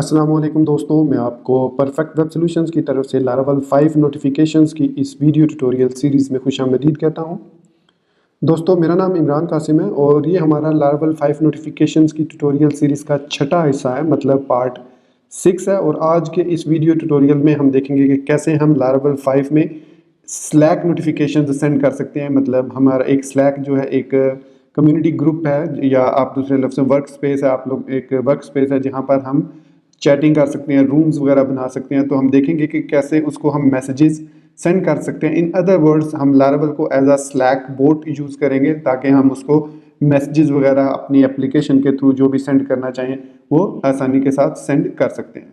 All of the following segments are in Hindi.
अस्सलाम वालेकुम दोस्तों, मैं आपको परफेक्ट वेब सॉल्यूशंस की तरफ से लारावल 5 नोटिफिकेशंस की इस वीडियो ट्यूटोरियल सीरीज़ में खुशामदीद कहता हूं। दोस्तों, मेरा नाम इमरान कासिम है और ये हमारा लारावल 5 नोटिफिकेशंस की ट्यूटोरियल सीरीज़ का छठा हिस्सा है, मतलब पार्ट 6 है। और आज के इस वीडियो ट्यूटोरियल में हम देखेंगे कि कैसे हम लारावल 5 में स्लैक नोटिफिकेशन सेंड कर सकते हैं। मतलब हमारा एक स्लैक जो है एक कम्युनिटी ग्रुप है, या आप दूसरे लफ्ज़ में वर्क स्पेस है। आप लोग एक वर्क स्पेस है जहाँ पर हम चैटिंग कर सकते हैं, रूम्स वगैरह बना सकते हैं। तो हम देखेंगे कि कैसे उसको हम मैसेजेस सेंड कर सकते हैं। इन अदर वर्ड्स, हम लारावल को as a Slack bot use करेंगे ताकि हम उसको मैसेजेस वगैरह अपनी एप्लीकेशन के थ्रू जो भी सेंड करना चाहें वो आसानी के साथ सेंड कर सकते हैं।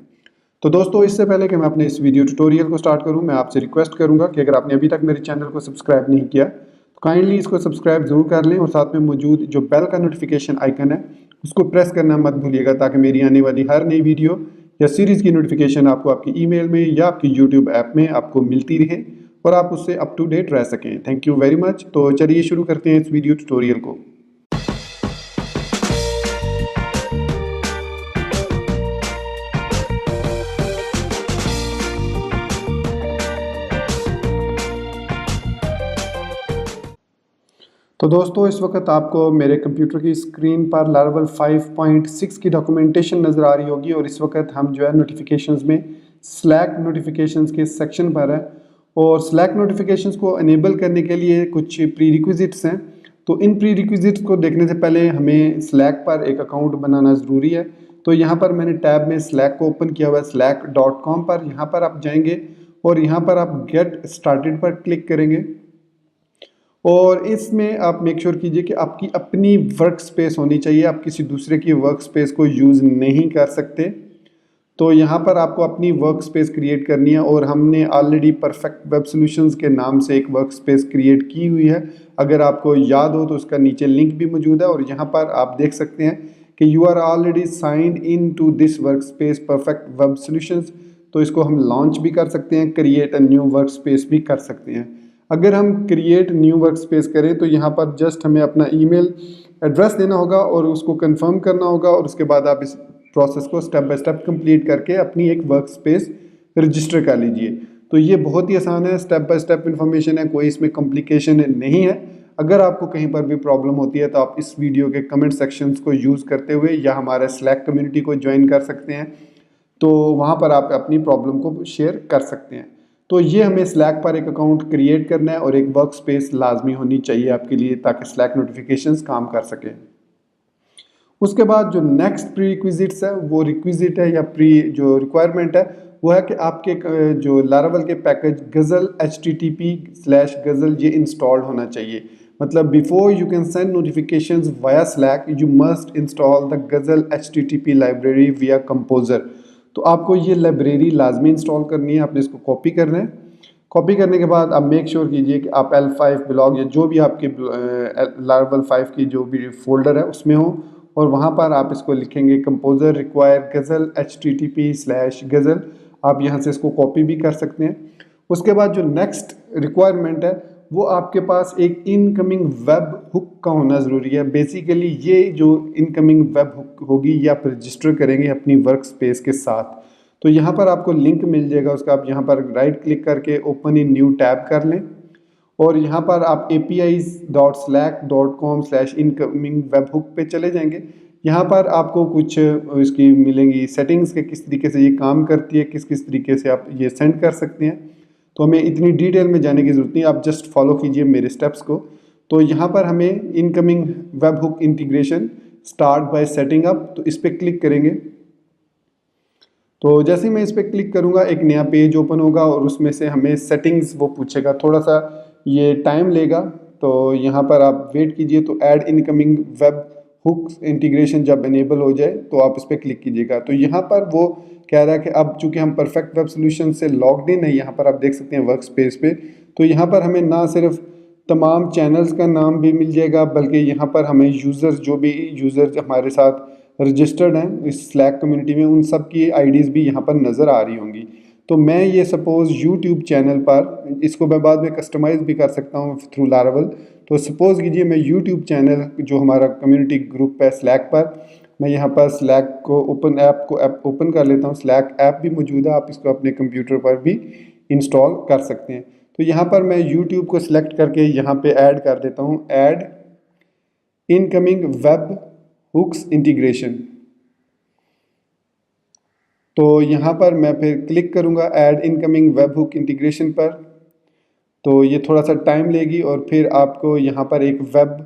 तो दोस्तों, इससे पहले कि मैं अपने इस वीडियो ट्यूटोरियल को स्टार्ट करूं, मैं आपसे रिक्वेस्ट करूंगा कि अगर आपने अभी तक मेरे चैनल को सब्सक्राइब नहीं किया तो काइंडली इसको सब्सक्राइब जरूर कर लें और साथ में मौजूद जो बेल का नोटिफिकेशन आइकन है उसको प्रेस करना मत भूलिएगा, ताकि मेरी आने वाली हर नई वीडियो या सीरीज़ की नोटिफिकेशन आपको आपकी ईमेल में या आपकी यूट्यूब ऐप में आपको मिलती रहे और आप उससे अप टू डेट रह सकें। Thank you very much. तो चलिए शुरू करते हैं इस वीडियो ट्यूटोरियल को। तो दोस्तों, इस वक्त आपको मेरे कंप्यूटर की स्क्रीन पर लारावल 5.6 की डॉक्यूमेंटेशन नज़र आ रही होगी। और इस वक्त हम जो है नोटिफिकेशंस में स्लैक नोटिफिकेशंस के सेक्शन पर है। और स्लैक नोटिफिकेशंस को इनेबल करने के लिए कुछ प्री रिक्विजिट्स हैं। तो इन प्री रिक्विजिट्स को देखने से पहले हमें स्लैक पर एक अकाउंट बनाना ज़रूरी है। तो यहाँ पर मैंने टैब में स्लैक को ओपन किया हुआ है, slack.com पर। यहाँ पर आप जाएंगे और यहाँ पर आप गेट स्टार्टेड पर क्लिक करेंगे। और इसमें आप मेक श्योर कीजिए कि आपकी अपनी वर्क स्पेस होनी चाहिए, आप किसी दूसरे की वर्क स्पेस को यूज़ नहीं कर सकते। तो यहाँ पर आपको अपनी वर्क स्पेस क्रिएट करनी है और हमने ऑलरेडी परफेक्ट वेब सॉल्यूशंस के नाम से एक वर्क स्पेस क्रिएट की हुई है। अगर आपको याद हो तो उसका नीचे लिंक भी मौजूद है और यहाँ पर आप देख सकते हैं कि you are already signed in to this work space Perfect Web Solutions. तो इसको हम लॉन्च भी कर सकते हैं, create a new work space भी कर सकते हैं। अगर हम क्रिएट न्यू वर्क स्पेस करें तो यहाँ पर जस्ट हमें अपना ईमेल एड्रेस देना होगा और उसको कंफर्म करना होगा। और उसके बाद आप इस प्रोसेस को स्टेप बाय स्टेप कंप्लीट करके अपनी एक वर्क स्पेस रजिस्टर कर लीजिए। तो ये बहुत ही आसान है, स्टेप बाय स्टेप इन्फॉर्मेशन है, कोई इसमें कॉम्प्लिकेशन नहीं है। अगर आपको कहीं पर भी प्रॉब्लम होती है तो आप इस वीडियो के कमेंट सेक्शंस को यूज़ करते हुए या हमारे स्लैक कम्युनिटी को ज्वाइन कर सकते हैं। तो वहाँ पर आप अपनी प्रॉब्लम को शेयर कर सकते हैं। तो ये हमें स्लैक पर एक अकाउंट क्रिएट करना है और एक वर्क स्पेस लाजमी होनी चाहिए आपके लिए, ताकि स्लैक नोटिफिकेशंस काम कर सकें। उसके बाद जो नेक्स्ट प्री रिक्विजिट्स है, वो रिक्विजिट है या प्री जो रिक्वायरमेंट है वो है कि आपके जो लारावल के पैकेज गज़ल http/गज़ल ये इंस्टॉल्ड होना चाहिए। मतलब before you can send notifications via slack you must install the ghazal http library विया कंपोजर। तो आपको ये लाइब्रेरी लाजमी इंस्टॉल करनी है, आपने इसको कॉपी करना है। कॉपी करने के बाद आप मेक श्योर कीजिए कि आप L5 ब्लॉग या जो भी आपके लारावल 5 की जो भी फोल्डर है उसमें हो और वहाँ पर आप इसको लिखेंगे कंपोजर रिक्वायर गज़ल http/गज़ल। आप यहाँ से इसको कॉपी भी कर सकते हैं। उसके बाद जो नेक्स्ट रिक्वायरमेंट है वो आपके पास एक इनकमिंग वेब हुक का होना ज़रूरी है। बेसिकली ये जो इनकमिंग वेब हुक होगी ये आप रजिस्टर करेंगे अपनी वर्क स्पेस के साथ। तो यहाँ पर आपको लिंक मिल जाएगा उसका, आप यहाँ पर राइट क्लिक करके ओपन इन न्यू टैब कर लें और यहाँ पर आप apis.slack.com/incoming webhook पे चले जाएंगे। यहाँ पर आपको कुछ इसकी मिलेंगी सेटिंग्स के किस तरीके से ये काम करती है, किस किस तरीके से आप ये सेंड कर सकते हैं। तो हमें इतनी डिटेल में जाने की ज़रूरत नहीं, आप जस्ट फॉलो कीजिए मेरे स्टेप्स को। तो यहाँ पर हमें incoming webhook integration start by setting up, तो इस पर क्लिक करेंगे। तो जैसे ही मैं इस पर क्लिक करूँगा एक नया पेज ओपन होगा और उसमें से हमें सेटिंग्स वो पूछेगा, थोड़ा सा ये टाइम लेगा। तो यहाँ पर आप वेट कीजिए। तो add incoming webhook integration जब इनेबल हो जाए तो आप इस पर क्लिक कीजिएगा। तो यहाँ पर वो कह रहा है कि अब चूँकि हम परफेक्ट वेब सोल्यूशन से लॉग्ड इन है, यहाँ पर आप देख सकते हैं वर्क स्पेस पे। तो यहाँ पर हमें ना सिर्फ तमाम चैनल्स का नाम भी मिल जाएगा बल्कि यहाँ पर हमें यूज़र्स जो भी यूज़र्स हमारे साथ रजिस्टर्ड हैं इस स्लैक कम्युनिटी में उन सब की आईडीज़ भी यहाँ पर नज़र आ रही होंगी। तो मैं ये सपोज़ यूट्यूब चैनल पर, इसको मैं बाद में कस्टमाइज़ भी कर सकता हूँ थ्रू लारावल। तो सपोज़ कीजिए मैं यूट्यूब चैनल जो हमारा कम्युनिटी ग्रुप है स्लैक पर, मैं यहाँ पर स्लैक को ऐप ओपन कर लेता हूँ। स्लैक ऐप भी मौजूद है, आप इसको अपने कंप्यूटर पर भी इंस्टॉल कर सकते हैं। तो यहाँ पर मैं यूट्यूब को सिलेक्ट करके यहाँ पे ऐड कर देता हूँ, add incoming webhooks integration. तो यहाँ पर मैं फिर क्लिक करूँगा add incoming webhook integration पर। तो ये थोड़ा सा टाइम लेगी और फिर आपको यहाँ पर एक वेब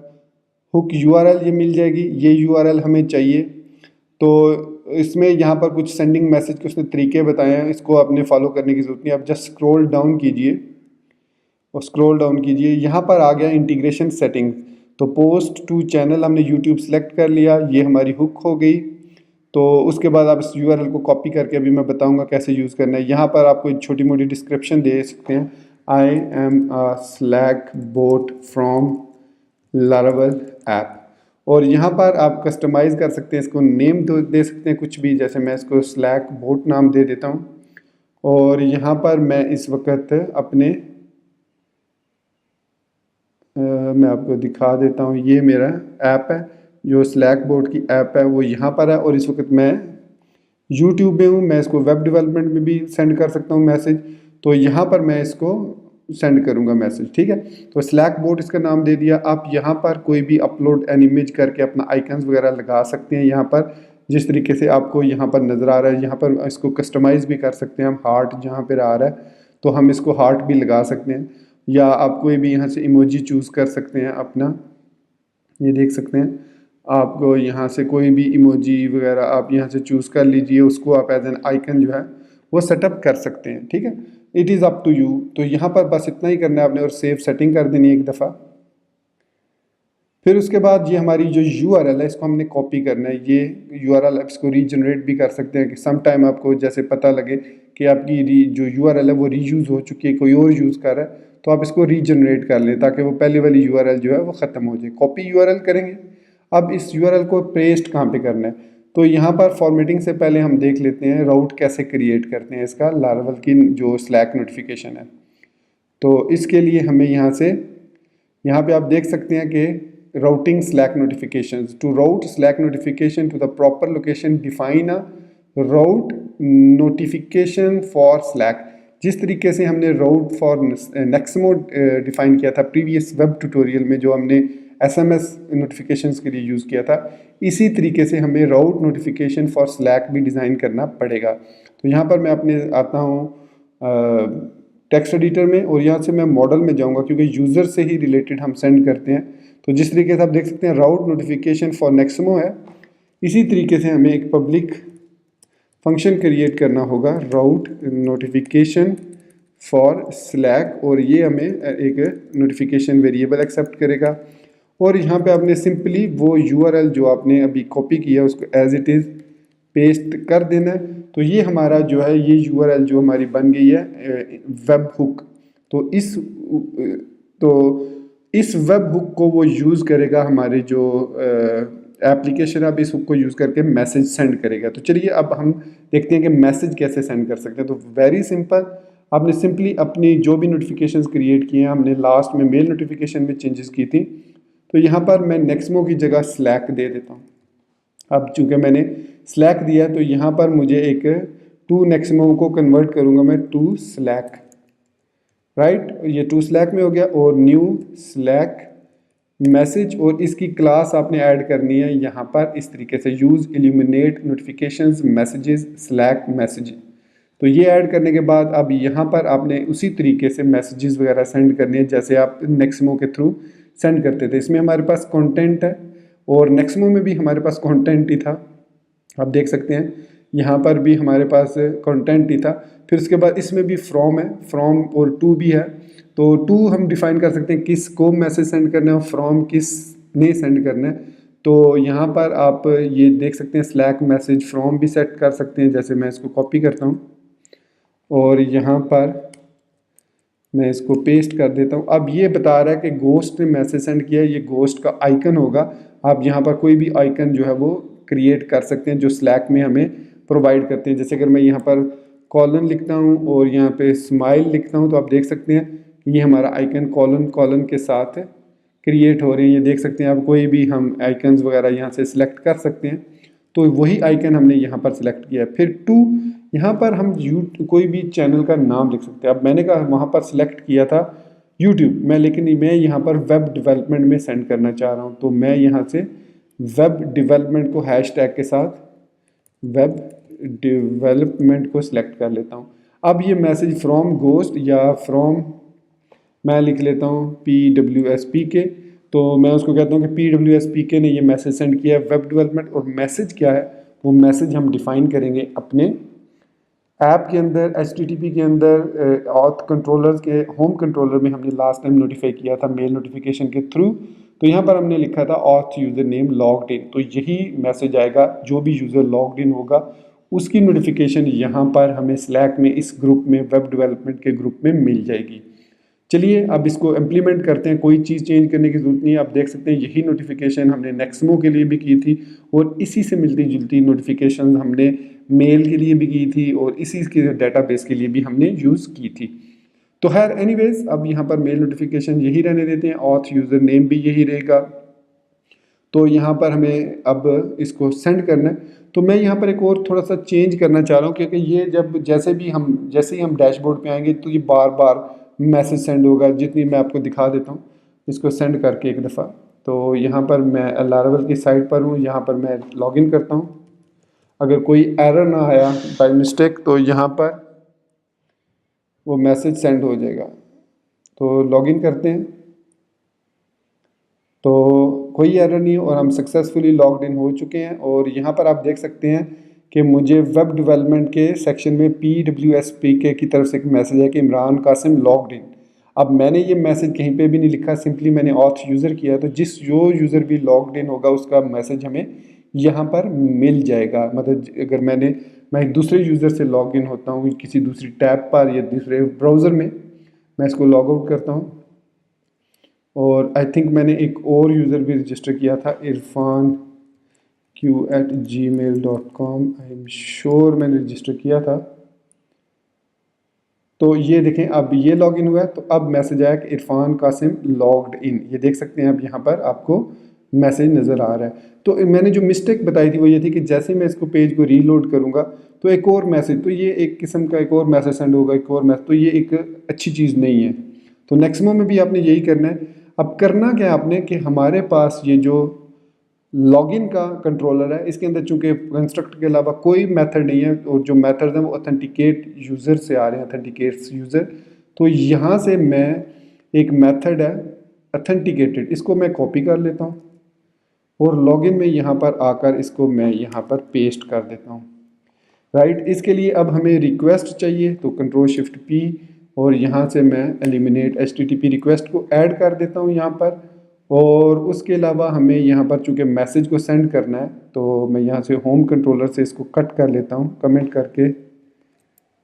हुक URL ये मिल जाएगी। ये URL हमें चाहिए। तो इसमें यहाँ पर कुछ सेंडिंग मैसेज के उसने तरीके बताए हैं, इसको आपने फॉलो करने की ज़रूरत नहीं। आप जस्ट स्क्रॉल डाउन कीजिए और स्क्रॉल डाउन कीजिए, यहाँ पर आ गया इंटीग्रेशन सेटिंग। तो पोस्ट टू चैनल हमने यूट्यूब सेलेक्ट कर लिया, ये हमारी हुक हो गई। तो उसके बाद आप इस URL को कॉपी करके अभी मैं बताऊंगा कैसे यूज़ करना है। यहाँ पर आपको एक छोटी मोटी डिस्क्रिप्शन दे सकते हैं, I am a Slack boat from Laravel app. और यहाँ पर आप कस्टमाइज़ कर सकते हैं, इसको नेम दे सकते हैं कुछ भी, जैसे मैं इसको स्लैक बोट नाम दे देता हूँ। और यहाँ पर मैं इस वक्त अपने मैं आपको दिखा देता हूँ, ये मेरा ऐप है जो स्लैक बोट की ऐप है, वो यहाँ पर है। और इस वक्त मैं यूट्यूब में हूँ, मैं इसको वेब डेवलपमेंट में भी सेंड कर सकता हूँ मैसेज। तो यहाँ पर मैं इसको सेंड करूँगा मैसेज, ठीक है। तो स्लैक बोट इसका नाम दे दिया। आप यहाँ पर कोई भी अपलोड एन इमेज करके अपना आइकन्स वगैरह लगा सकते हैं। यहाँ पर जिस तरीके से आपको यहाँ पर नज़र आ रहा है, यहाँ पर इसको कस्टमाइज़ भी कर सकते हैं हम। हार्ट जहाँ पर आ रहा है तो हम इसको हार्ट भी लगा सकते हैं, या आप कोई भी यहाँ से इमोजी चूज़ कर सकते हैं अपना। ये देख सकते हैं, आपको यहाँ से कोई भी इमोजी वगैरह आप यहाँ से चूज़ कर लीजिए, उसको आप एज एन आइकन जो है वो सेटअप कर सकते हैं, ठीक है। It is up to you. तो यहाँ पर बस इतना ही करना है आपने और सेव सेटिंग कर देनी है एक दफ़ा। फिर उसके बाद ये हमारी जो URL है इसको हमने कॉपी करना है। ये URL आप इसको रीजनरेट भी कर सकते हैं कि सम टाइम आपको जैसे पता लगे कि आपकी जो URL है वो रीयूज़ हो चुकी है, कोई और यूज़ कर रहा है, तो आप इसको रीजनरेट कर लें ताकि वो पहले वाली URL जो है वो ख़त्म हो जाए। कॉपी URL करेंगे। अब इस URL को पेस्ट कहाँ पे करना है, तो यहाँ पर फॉर्मेटिंग से पहले हम देख लेते हैं राउट कैसे क्रिएट करते हैं इसका, लारावेल की जो स्लैक नोटिफिकेशन है। तो इसके लिए हमें यहाँ पे आप देख सकते हैं कि routing Slack notifications, to route Slack notification to the proper location define a route notification for Slack. जिस तरीके से हमने राउट फॉर नेक्समो डिफाइन किया था प्रीवियस वेब ट्यूटोरियल में, जो हमने SMS नोटिफिकेशंस के लिए यूज़ किया था, इसी तरीके से हमें राउट नोटिफिकेशन फॉर स्लैक भी डिज़ाइन करना पड़ेगा। तो यहाँ पर मैं अपने आता हूँ टेक्स्ट एडिटर में, और यहाँ से मैं मॉडल में जाऊँगा क्योंकि यूज़र से ही रिलेटेड हम सेंड करते हैं। तो जिस तरीके से आप देख सकते हैं राउट नोटिफिकेशन फॉर नेक्समो है, इसी तरीके से हमें एक पब्लिक फंक्शन क्रिएट करना होगा, राउट नोटिफिकेशन फॉर स्लैक, और ये हमें एक नोटिफिकेशन वेरिएबल एक्सेप्ट करेगा। और यहाँ पे आपने सिंपली वो URL जो आपने अभी कॉपी किया उसको एज इट इज़ पेस्ट कर देना है। तो ये हमारा जो है ये URL जो हमारी बन गई है वेब हुक। तो इस वेब हुक को वो यूज़ करेगा, हमारे जो एप्लीकेशन अब इस हुक को यूज़ करके मैसेज सेंड करेगा। तो चलिए अब हम देखते हैं कि मैसेज कैसे सेंड कर सकते हैं। तो वेरी सिंपल, आपने सिंपली अपनी जो भी नोटिफिकेशंस क्रिएट किए हैं, हमने लास्ट में मेल नोटिफिकेशन में चेंजेस की थी, तो यहाँ पर मैं नेक्समो की जगह स्लैक दे देता हूँ। अब चूँकि मैंने स्लैक दिया तो यहाँ पर मुझे एक टू नेक्समो को कन्वर्ट करूँगा मैं टू स्लैक, राइट। ये टू स्लैक में हो गया, और न्यू स्लैक मैसेज, और इसकी क्लास आपने ऐड करनी है यहाँ पर इस तरीके से, use illuminate notifications messages slack message. तो ये ऐड करने के बाद अब यहाँ पर आपने उसी तरीके से मैसेजेस वगैरह सेंड करने हैं जैसे आप नेक्समो के थ्रू सेंड करते थे। इसमें हमारे पास कंटेंट है और नेक्समो में भी हमारे पास कंटेंट ही था, आप देख सकते हैं यहाँ पर भी हमारे पास कंटेंट ही था। फिर उसके बाद इसमें भी फ्रॉम है, फ्रॉम और टू भी है। तो टू हम डिफाइन कर सकते हैं किस को मैसेज सेंड करना है, और फ्रॉम किस ने सेंड करना है। तो यहाँ पर आप ये देख सकते हैं स्लैक मैसेज फ्रॉम भी सेट कर सकते हैं। जैसे मैं इसको कॉपी करता हूँ और यहाँ पर मैं इसको पेस्ट कर देता हूँ। अब ये बता रहा है कि गोस्ट ने मैसेज सेंड किया, ये गोस्ट का आइकन होगा। आप यहाँ पर कोई भी आइकन जो है वो क्रिएट कर सकते हैं जो स्लैक में हमें प्रोवाइड करते हैं। जैसे अगर मैं यहाँ पर कॉलन लिखता हूँ और यहाँ पे स्माइल लिखता हूँ, तो आप देख सकते हैं कि ये हमारा आइकन कॉलन के साथ क्रिएट हो रहे हैं। ये देख सकते हैं आप, कोई भी हम आइकन्स वगैरह यहाँ से सिलेक्ट कर सकते हैं। तो वही आइकन हमने यहाँ पर सिलेक्ट किया है। फिर टू, यहाँ पर हम कोई भी चैनल का नाम लिख सकते हैं। अब मैंने कहा वहाँ पर सिलेक्ट किया था यूट्यूब मैं, लेकिन मैं यहाँ पर वेब डेवलपमेंट में सेंड करना चाह रहा हूँ, तो मैं यहाँ से वेब डेवलपमेंट को हैश टैग के साथ वेब डेवलपमेंट को सिलेक्ट कर लेता हूँ। अब ये मैसेज फ्रॉम गोस्ट या फ्रॉम, मैं लिख लेता हूँ PWSPK, तो मैं उसको कहता हूँ कि PWSPK ने ये मैसेज सेंड किया है वेब डेवलपमेंट। और मैसेज क्या है, वो मैसेज हम डिफाइन करेंगे अपने ऐप के अंदर, HTTP के अंदर ऑथ कंट्रोलर के होम कंट्रोलर में हमने लास्ट टाइम नोटिफाई किया था मेल नोटिफिकेशन के थ्रू। तो यहाँ पर हमने लिखा था auth user name logged in, तो यही मैसेज आएगा, जो भी यूज़र लॉग्ड इन होगा उसकी नोटिफिकेशन यहाँ पर हमें स्लैक में इस ग्रुप में वेब डेवलपमेंट के ग्रुप में मिल जाएगी। चलिए अब इसको इम्प्लीमेंट करते हैं, कोई चीज़ चेंज करने की ज़रूरत नहीं है। आप देख सकते हैं यही नोटिफिकेशन हमने नेक्समो के लिए भी की थी और इसी से मिलती जुलती नोटिफिकेशन हमने मेल के लिए भी की थी और इसी के डेटाबेस के लिए भी हमने यूज़ की थी। तो खैर एनीवेज, अब यहाँ पर मेल नोटिफिकेशन यही रहने देते हैं, ऑथ यूज़र नेम भी यही रहेगा। तो यहाँ पर हमें अब इसको सेंड करना है। तो मैं यहाँ पर एक और थोड़ा सा चेंज करना चाह रहा हूँ, क्योंकि ये जब जैसे ही हम डैशबोर्ड पे आएंगे तो ये बार बार मैसेज सेंड होगा। जितनी मैं आपको दिखा देता हूँ इसको सेंड करके एक दफ़ा। तो यहाँ पर मैं लारावेल की साइट पर हूँ, यहाँ पर मैं लॉगिन करता हूँ। अगर कोई एरर ना आया बाय मिस्टेक तो यहाँ पर वो मैसेज सेंड हो जाएगा। तो लॉगिन करते हैं, तो कोई एरर नहीं है और हम सक्सेसफुली लॉग्ड इन हो चुके हैं। और यहाँ पर आप देख सकते हैं कि मुझे वेब डेवलपमेंट के सेक्शन में PWSPK की तरफ से एक मैसेज है कि इमरान कासिम लॉग्ड इन। अब मैंने ये मैसेज कहीं पे भी नहीं लिखा, सिंपली मैंने ऑथ यूज़र किया, तो जो यूज़र भी लॉग्ड इन होगा उसका मैसेज हमें यहाँ पर मिल जाएगा। मतलब अगर मैं एक दूसरे यूज़र से लॉग इन होता हूँ किसी दूसरी टैब पर या दूसरे ब्राउज़र में, मैं इसको लॉग आउट करता हूँ और आई थिंक मैंने एक और यूज़र भी रजिस्टर किया था irfanq@gmail.com, आई एम श्योर मैंने रजिस्टर किया था। तो ये देखें अब ये लॉगिन हुआ है, तो अब मैसेज आया कि इरफान कासिम लॉग्ड इन। ये देख सकते हैं अब यहाँ पर आपको मैसेज नज़र आ रहा है। तो मैंने जो मिस्टेक बताई थी वो ये थी कि जैसे मैं इसको पेज को रीलोड करूँगा तो एक और मैसेज, तो ये एक किस्म का एक और मैसेज सेंड होगा, एक और मैसेज, तो ये एक अच्छी चीज़ नहीं है। तो नेक्समो में भी आपने यही करना है। अब करना क्या है आपने कि हमारे पास ये जो लॉगिन का कंट्रोलर है इसके अंदर चूंकि कंस्ट्रक्ट के अलावा कोई मेथड नहीं है और जो मेथड हैं वो ऑथेंटिकेट यूज़र से आ रहे हैं, ऑथेंटिकेट्स यूज़र। तो यहाँ से मैं एक मेथड है ऑथेंटिकेटेड, इसको मैं कॉपी कर लेता हूँ और लॉगिन में यहाँ पर आकर इसको मैं यहाँ पर पेस्ट कर देता हूँ। राइट, इसके लिए अब हमें रिक्वेस्ट चाहिए, तो Ctrl+Shift+P और यहाँ से मैं एलिमिनेट HTTP रिक्वेस्ट को ऐड कर देता हूँ यहाँ पर। और उसके अलावा हमें यहाँ पर चूँकि मैसेज को सेंड करना है तो मैं यहाँ से होम कंट्रोलर से इसको कट कर लेता हूँ, कमेंट करके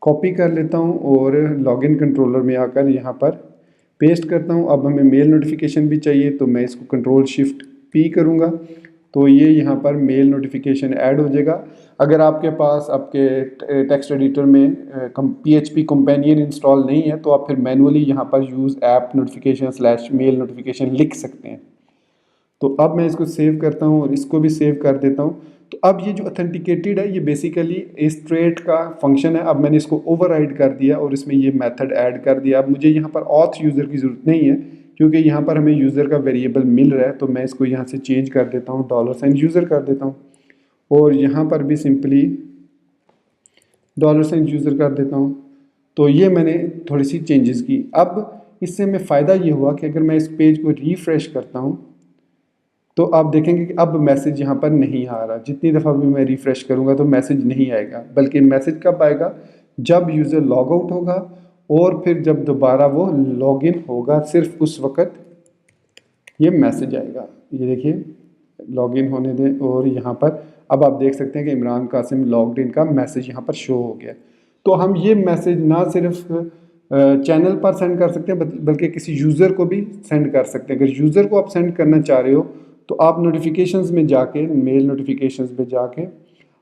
कॉपी कर लेता हूँ और लॉगिन कंट्रोलर में आकर यहाँ पर पेस्ट करता हूँ। अब हमें मेल नोटिफिकेशन भी चाहिए तो मैं इसको Ctrl+Shift+P करूँगा, तो ये यहाँ पर मेल नोटिफिकेशन ऐड हो जाएगा। अगर आपके पास आपके टेक्स्ट एडिटर में PHP कंपेनियन इंस्टॉल नहीं है तो आप फिर मैनुअली यहाँ पर यूज़ ऐप नोटिफिकेशन/मेल नोटिफिकेशन लिख सकते हैं। तो अब मैं इसको सेव करता हूँ और इसको भी सेव कर देता हूँ। तो अब ये जो ऑथेंटिकेटेड है ये बेसिकली स्ट्रेट का फंक्शन है। अब मैंने इसको ओवरराइड कर दिया और इसमें ये मेथड ऐड कर दिया। अब मुझे यहाँ पर ऑथ यूज़र की ज़रूरत नहीं है क्योंकि यहाँ पर हमें यूज़र का वेरिएबल मिल रहा है। तो मैं इसको यहाँ से चेंज कर देता हूँ, $यूज़र कर देता हूँ और यहाँ पर भी सिंपली $यूज़र कर देता हूँ। तो ये मैंने थोड़ी सी चेंजेस की। अब इससे हमें फ़ायदा ये हुआ कि अगर मैं इस पेज को रिफ़्रेश करता हूँ तो आप देखेंगे कि अब मैसेज यहाँ पर नहीं आ रहा। जितनी दफ़ा भी मैं रिफ़्रेश करूँगा तो मैसेज नहीं आएगा, बल्कि मैसेज कब आएगा, जब यूज़र लॉग आउट होगा और फिर जब दोबारा वो लॉगिन होगा, सिर्फ उस वक़्त ये मैसेज आएगा। ये देखिए लॉगिन होने दें और यहाँ पर अब आप देख सकते हैं कि इमरान कासिम लॉग्ड इन का मैसेज यहाँ पर शो हो गया। तो हम ये मैसेज ना सिर्फ चैनल पर सेंड कर सकते हैं बल्कि किसी यूज़र को भी सेंड कर सकते हैं। अगर यूज़र को आप सेंड करना चाह रहे हो तो आप नोटिफिकेशंस में जाके, मेल नोटिफिकेशंस में जाके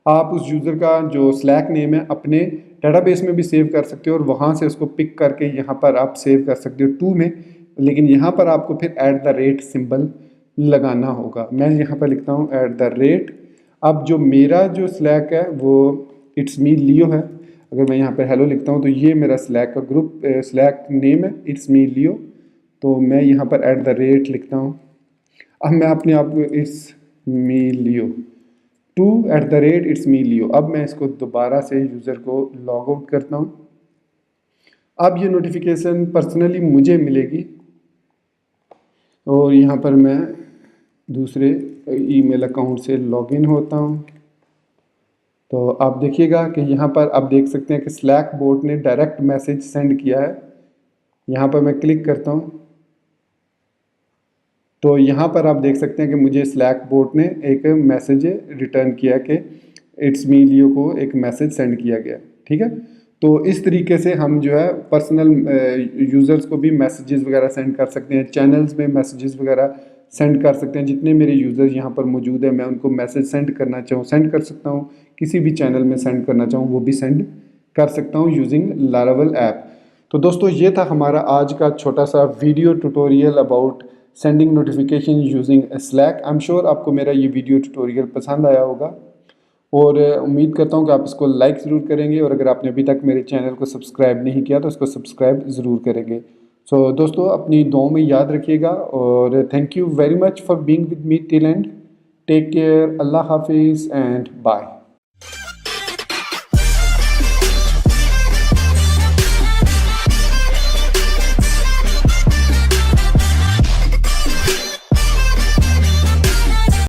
आप उस यूज़र का जो स्लैक नेम है अपने डेटाबेस में भी सेव कर सकते हो और वहाँ से उसको पिक करके यहाँ पर आप सेव कर सकते हो टू में। लेकिन यहाँ पर आपको फिर @ सिंबल लगाना होगा। मैं यहाँ पर लिखता हूँ @ अब जो मेरा जो स्लैक है वो इट्स मी लियो है। अगर मैं यहाँ पर हेलो लिखता हूँ तो ये मेरा स्लैक का ग्रुप स्लैक नेम है, इट्स मी लियो। तो मैं यहाँ पर @ लिखता हूँ। अब मैं अपने आप को it's me Leo two @it's me Leo, अब मैं इसको दोबारा से यूज़र को लॉग आउट करता हूँ। अब ये नोटिफिकेशन पर्सनली मुझे मिलेगी और यहाँ पर मैं दूसरे ईमेल अकाउंट से लॉगिन होता हूँ। तो आप देखिएगा कि यहाँ पर आप देख सकते हैं कि स्लैक बोट ने डायरेक्ट मैसेज सेंड किया है। यहाँ पर मैं क्लिक करता हूँ तो यहाँ पर आप देख सकते हैं कि मुझे स्लैक बोट ने एक मैसेज रिटर्न किया कि इट्स मी लियो को एक मैसेज सेंड किया गया। ठीक है, तो इस तरीके से हम जो है पर्सनल यूज़र्स को भी मैसेजेस वगैरह सेंड कर सकते हैं, चैनल्स में मैसेजेस वगैरह सेंड कर सकते हैं। जितने मेरे यूज़र्स यहाँ पर मौजूद हैं मैं उनको मैसेज सेंड करना चाहूँ सेंड कर सकता हूँ, किसी भी चैनल में सेंड करना चाहूँ वो भी सेंड कर सकता हूँ यूजिंग लारावेल ऐप। तो दोस्तों ये था हमारा आज का छोटा सा video tutorial about sending notification using slack. I am sure आपको मेरा ये वीडियो ट्यूटोरियल पसंद आया होगा और उम्मीद करता हूँ कि आप इसको लाइक ज़रूर करेंगे और अगर आपने अभी तक मेरे चैनल को सब्सक्राइब नहीं किया तो इसको सब्सक्राइब ज़रूर करेंगे। सो दोस्तों अपनी दुआओं में याद रखिएगा और thank you very much for being with me till end. Take care, अल्लाह हाफिज़ एंड बाय।